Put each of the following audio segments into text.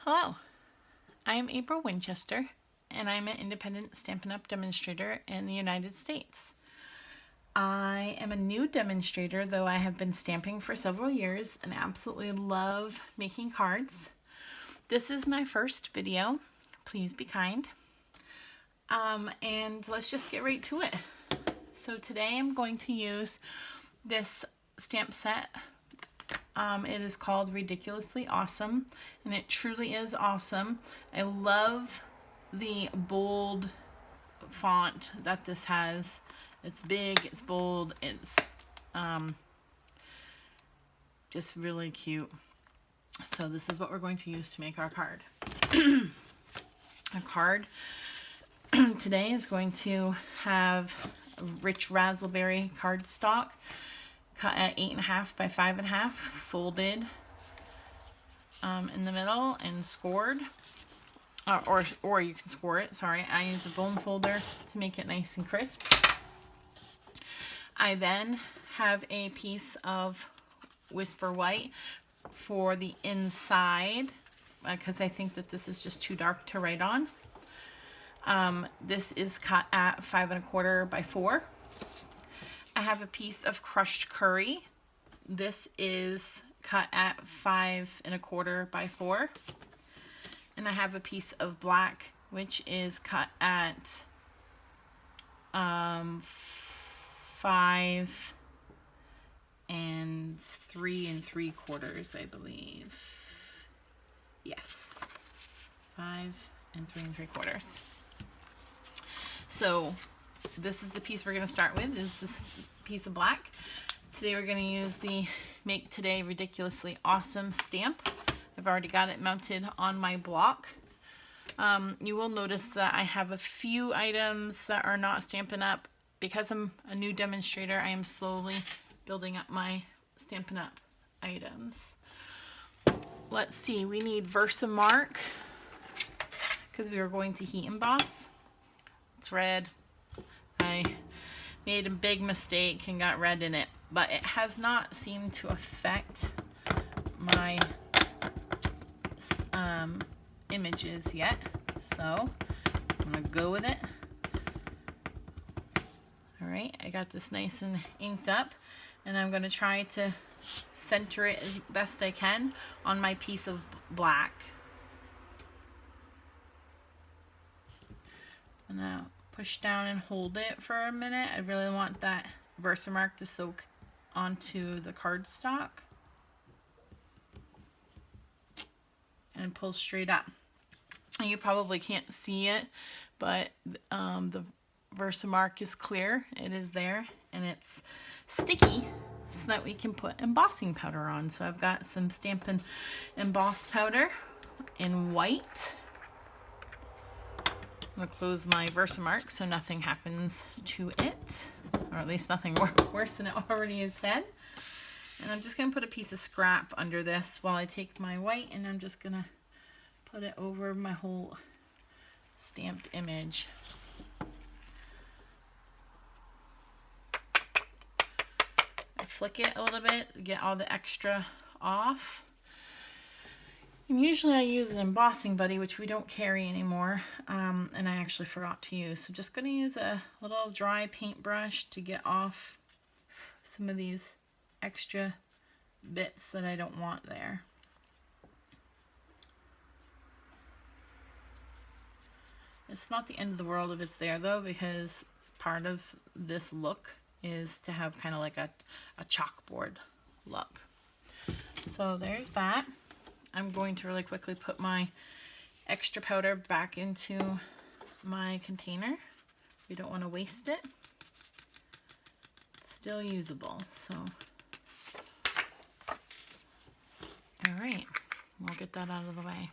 Hello, I am April Winchester, and I'm an independent Stampin' Up! Demonstrator in the United States. I am a new demonstrator, though I have been stamping for several years and absolutely love making cards. This is my first video. Please be kind. And let's just get right to it. So today I'm going to use this stamp set. It is called Ridiculously Awesome, and it truly is awesome. I love the bold font that this has. It's big, it's bold, it's just really cute. So this is what we're going to use to make our card. Our card today is going to have Rich Razzleberry cardstock, cut at 8.5 by 5.5, folded in the middle and scored, or you can score it. Sorry, I use a bone folder to make it nice and crisp. I then have a piece of Whisper White for the inside because I think that this is just too dark to write on. This is cut at 5 1/4 by 4. I have a piece of crushed curry. This is cut at 5 1/4 by 4. And I have a piece of black, which is cut at 5 3 3/4, I believe. Yes, 5 3 3/4. So this is the piece we're going to start with, is this piece of black. Today we're going to use the Make Today Ridiculously Awesome stamp. I've already got it mounted on my block. You will notice that I have a few items that are not Stampin' Up! Because I'm a new demonstrator, I am slowly building up my Stampin' Up! Items. Let's see, we need Versamark because we are going to heat emboss. It's red. I made a big mistake and got red in it, but it has not seemed to affect my images yet, so I'm gonna go with it. Alright, I got this nice and inked up, and I'm gonna try to center it as best I can on my piece of black. And now push down and hold it for a minute. I really want that Versamark to soak onto the cardstock. And pull straight up. And you probably can't see it, but the Versamark is clear. It is there, and it's sticky so that we can put embossing powder on. So I've got some Stampin' Emboss powder in white. I'm going to close my Versamark so nothing happens to it, or at least nothing worse than it already is then. And I'm just going to put a piece of scrap under this while I take my white, and I'm just going to put it over my whole stamped image. I flick it a little bit to get all the extra off. And usually I use an embossing buddy, which we don't carry anymore, and I actually forgot to use. So I'm just going to use a little dry paintbrush to get off some of these extra bits that I don't want there. It's not the end of the world if it's there though, because part of this look is to have kind of like a chalkboard look. So there's that. I'm going to really quickly put my extra powder back into my container. We don't want to waste it. It's still usable, so. All right, we'll get that out of the way.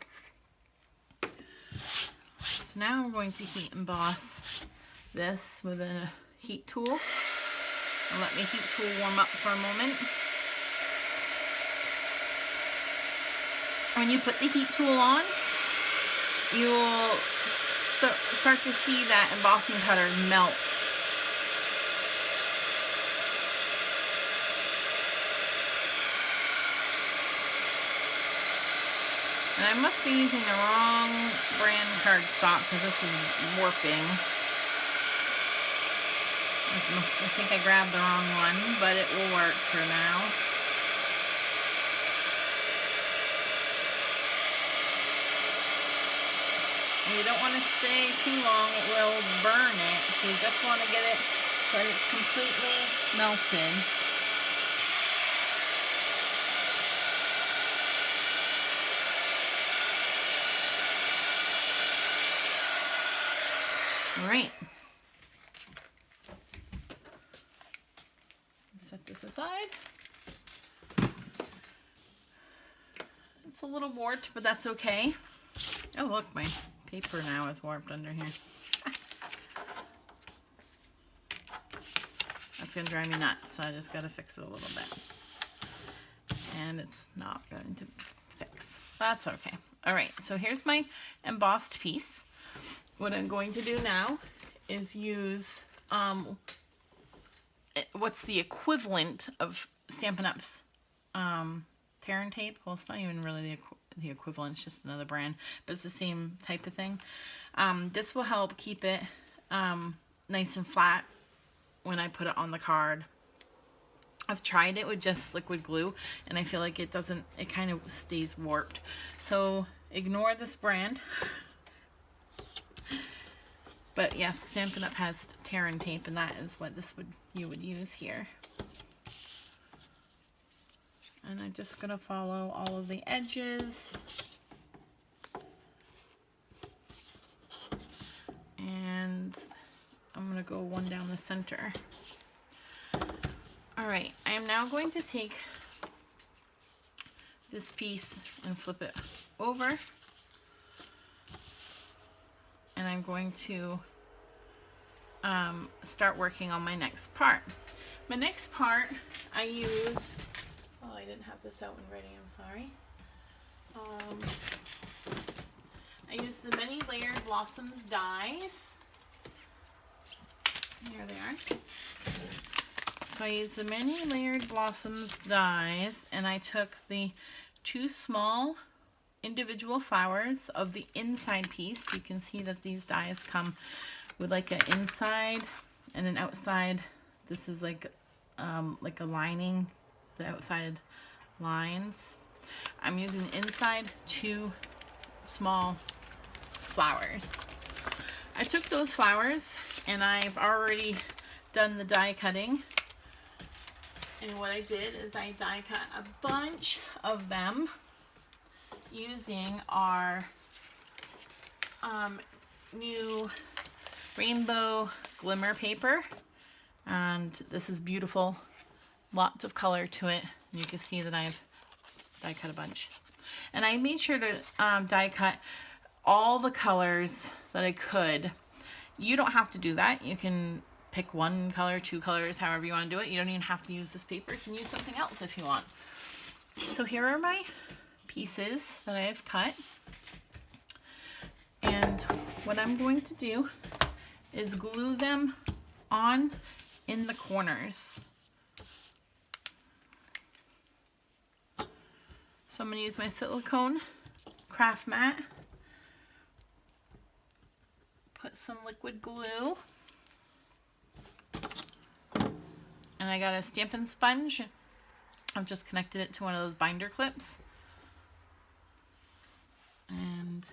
So now I'm going to heat emboss this with a heat tool. I'll let my heat tool warm up for a moment. When you put the heat tool on, you'll start to see that embossing powder melt. And I must be using the wrong brand cardstock because this is warping. I think I grabbed the wrong one, but it will work for now. And you don't want to stay too long, it will burn it. So you just want to get it so that it's completely melted. All right. Set this aside. It's a little warped, but that's okay. Oh, look, my paper now is warped under here. That's gonna drive me nuts, so I just gotta fix it a little bit. And it's not going to fix. That's okay. All right, so here's my embossed piece. What I'm going to do now is use what's the equivalent of Stampin' Up's tear and tape. Well, it's not even really the equivalent, it's just another brand, but it's the same type of thing. This will help keep it nice and flat when I put it on the card. I've tried it with just liquid glue and I feel like it kind of stays warped. So ignore this brand. But yes, Stampin' Up has tear and tape, and that is what you would use here. And I'm just gonna follow all of the edges. And I'm gonna go one down the center. All right, I am now going to take this piece and flip it over. And I'm going to start working on my next part. My next part, I use, oh, I didn't have this out and ready, I'm sorry. I use the Many Layered Blossoms dies. Here they are. So I used the Many Layered Blossoms dies, and I took the 2 small individual flowers of the inside piece. You can see that these dies come with like an inside and an outside. This is like a lining, the outside lines. I'm using the inside 2 small flowers. I took those flowers and I've already done the die cutting. And what I did is I die cut a bunch of them using our new rainbow glimmer paper, and this is beautiful, lots of color to it. You can see that I've die cut a bunch, and I made sure to die cut all the colors that I could. You don't have to do that. You can pick 1 color, 2 colors, however you want to do it. You don't even have to use this paper. You can use something else if you want. So here are my pieces that I have cut, and what I'm going to do is glue them on in the corners. So I'm going to use my silicone craft mat, put some liquid glue, and I got a Stampin' sponge. I've just connected it to one of those binder clips. And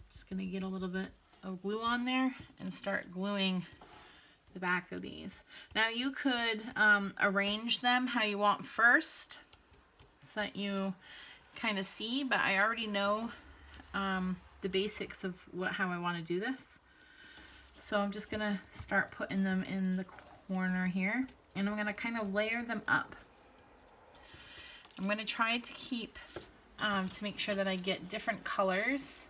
just gonna get a little bit of glue on there and start gluing the back of these. Now you could arrange them how you want first so that you kind of see, but I already know the basics of how I want to do this. So I'm just gonna start putting them in the corner here, and I'm gonna kind of layer them up. I'm gonna try to keep to make sure that I get different colors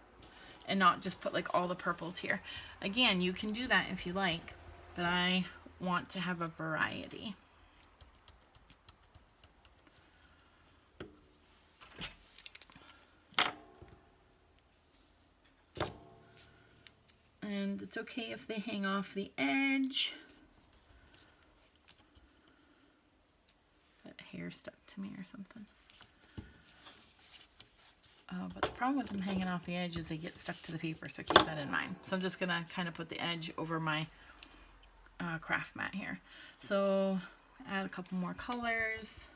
and not just put like all the purples here. Again, you can do that if you like, but I want to have a variety. And it's okay if they hang off the edge. That hair stuck to me or something. But the problem with them hanging off the edge is they get stuck to the paper, so keep that in mind. So I'm just gonna kind of put the edge over my craft mat here. So add a couple more colors.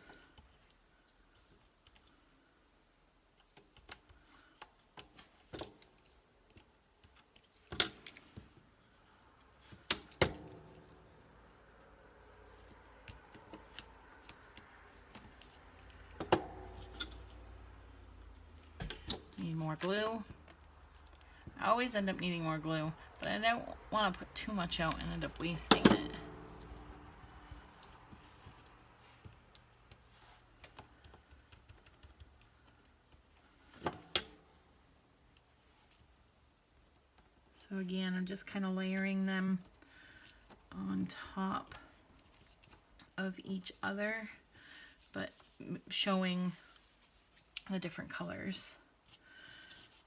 Need more glue. I always end up needing more glue, but I don't want to put too much out and end up wasting it. So again, I'm just kind of layering them on top of each other, but showing the different colors.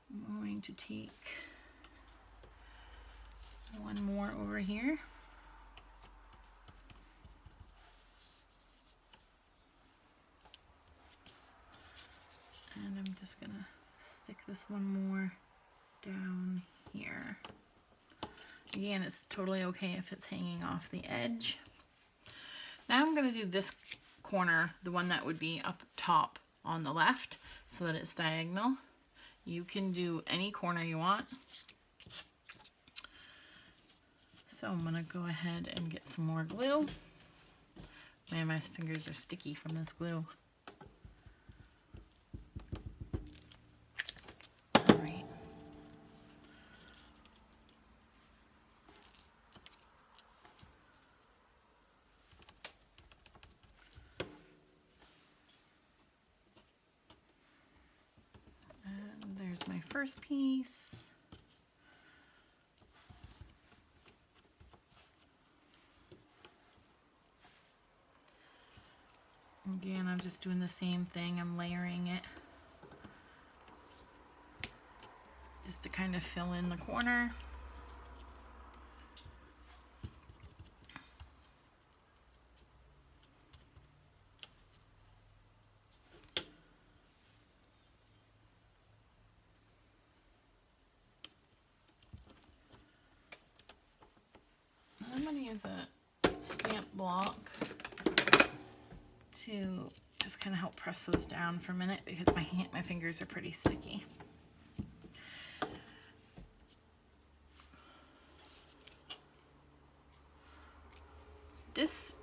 I'm going to take one more over here. And I'm just gonna stick this one more down here. Again, it's totally okay if it's hanging off the edge. Now I'm gonna do this corner, the one that would be up top on the left, so that it's diagonal. You can do any corner you want. So I'm gonna go ahead and get some more glue. Man, my fingers are sticky from this glue. All right. And there's my first piece. Again, I'm just doing the same thing. I'm layering it just to kind of fill in the corner. I'm going to use a stamp block to just kind of help press those down for a minute because my fingers are pretty sticky. This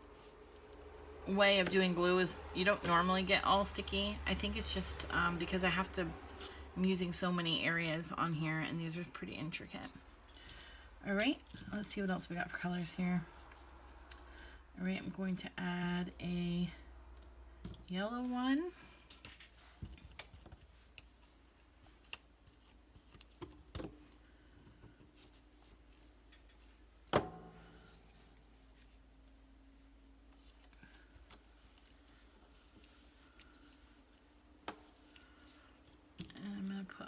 way of doing glue is you don't normally get all sticky. I think it's just because I'm using so many areas on here and these are pretty intricate. All right, let's see what else we got for colors here. All right, I'm going to add a yellow one. And I'm going to put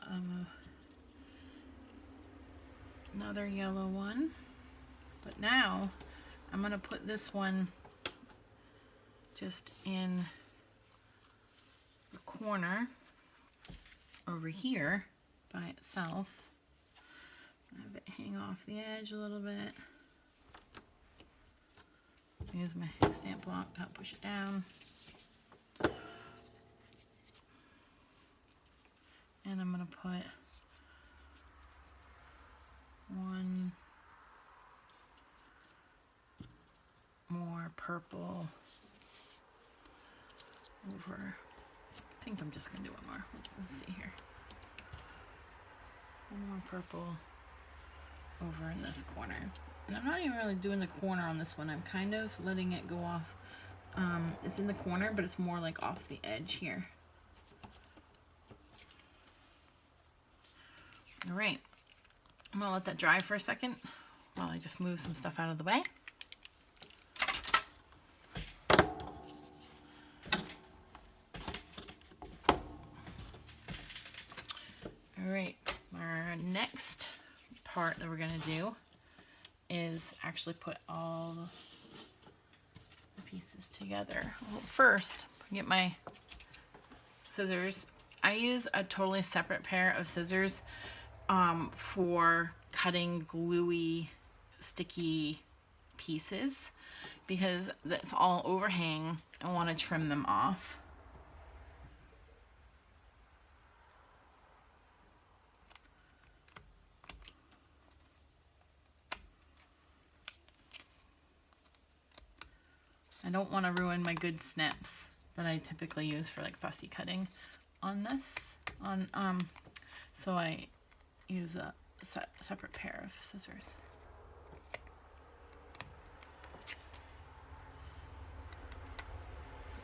another yellow one. But now I'm going to put this one just in the corner over here by itself. Have it hang off the edge a little bit. Use my stamp block to help push it down. And I'm going to put one more purple over. I think I'm just going to do one more. Let's see here. One more purple over in this corner. And I'm not even really doing the corner on this one. I'm kind of letting it go off. It's in the corner, but it's more like off the edge here. All right. I'm going to let that dry for a second while I just move some stuff out of the way. All right, our next part that we're going to do is actually put all the pieces together. Well, first, get my scissors I use a totally separate pair of scissors for cutting gluey, sticky pieces because that's all overhang. I want to trim them off. I don't want to ruin my good snips that I typically use for like fussy cutting on this. So I use a separate pair of scissors.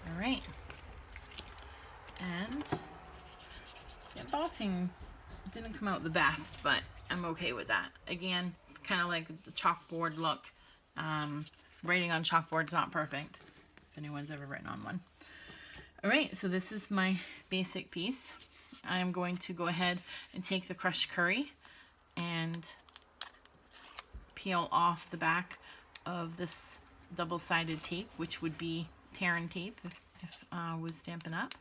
All right, and the embossing didn't come out the best, but I'm okay with that. Again, it's kind of like the chalkboard look. Writing on chalkboard is not perfect, if anyone's ever written on one. All right, so this is my basic piece. I'm going to go ahead and take the crushed curry and peel off the back of this double-sided tape, which would be Terran tape if I was Stampin' Up.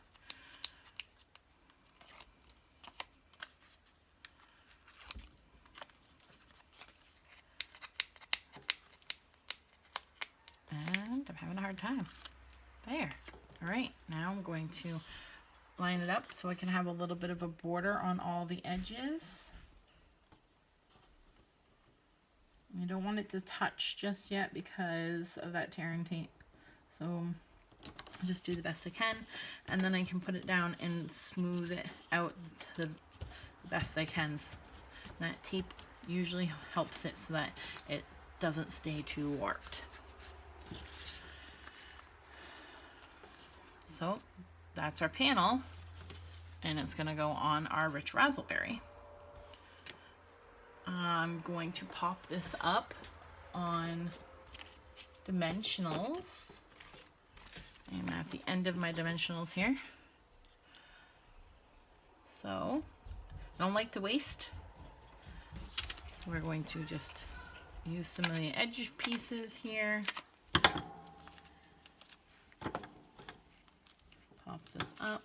And I'm having a hard time. There. All right, now I'm going to line it up so I can have a little bit of a border on all the edges. You don't want it to touch just yet because of that Terran tape. So I'll just do the best I can, and then I can put it down and smooth it out to the best I can. That tape usually helps it so that it doesn't stay too warped. So that's our panel, and it's going to go on our Rich Razzleberry. I'm going to pop this up on dimensionals. I'm at the end of my dimensionals here. So I don't like to waste. So we're going to just use some of the edge pieces here. Pop this up.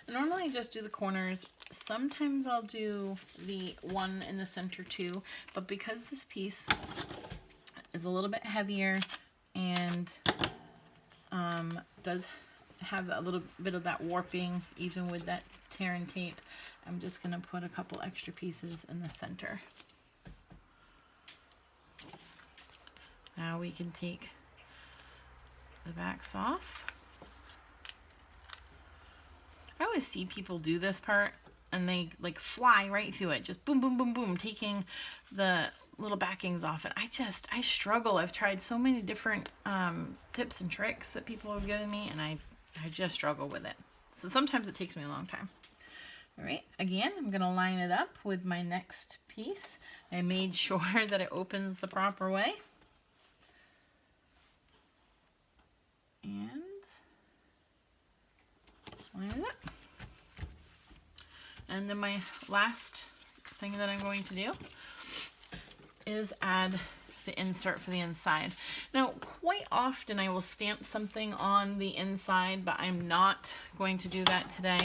And normally I just do the corners. Sometimes I'll do the one in the center too, but because this piece is a little bit heavier and does have a little bit of that warping even with that Terran tape, I'm just going to put a couple extra pieces in the center. Now we can take the backs off. I always see people do this part and they like fly right through it, just boom, boom, boom, boom, taking the little backings off. And I struggle. I've tried so many different tips and tricks that people have given me, and I just struggle with it. So sometimes it takes me a long time. All right, again, I'm gonna line it up with my next piece. I made sure that it opens the proper way. And line it up. And then my last thing that I'm going to do is add the insert for the inside. Now, quite often I will stamp something on the inside, but I'm not going to do that today.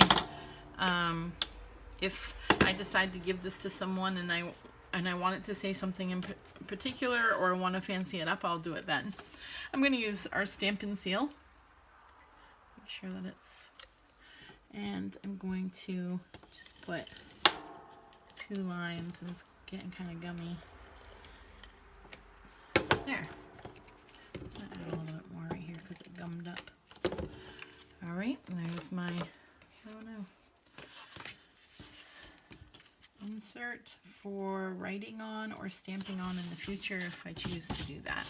If I decide to give this to someone and I want it to say something in particular, or I want to fancy it up, I'll do it then. I'm going to use our Stampin' Seal. Make sure that it's, and I'm going to just put 2 lines, and it's getting kind of gummy. There. I'll add a little bit more right here because it gummed up. All right, there's my, insert for writing on or stamping on in the future if I choose to do that.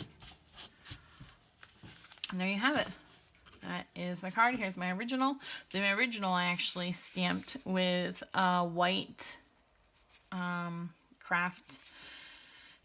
And there you have it. That is my card. Here's my original. My original I actually stamped with white craft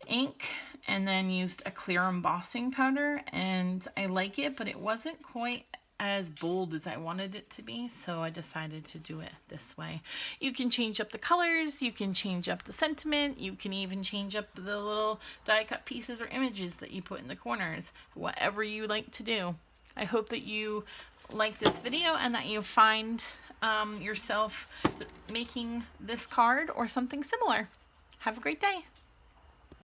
ink and then used a clear embossing powder, and I like it, but it wasn't quite as bold as I wanted it to be, so I decided to do it this way. You can change up the colors, you can change up the sentiment, you can even change up the little die cut pieces or images that you put in the corners, whatever you like to do. I hope that you like this video and that you find yourself making this card or something similar. Have a great day.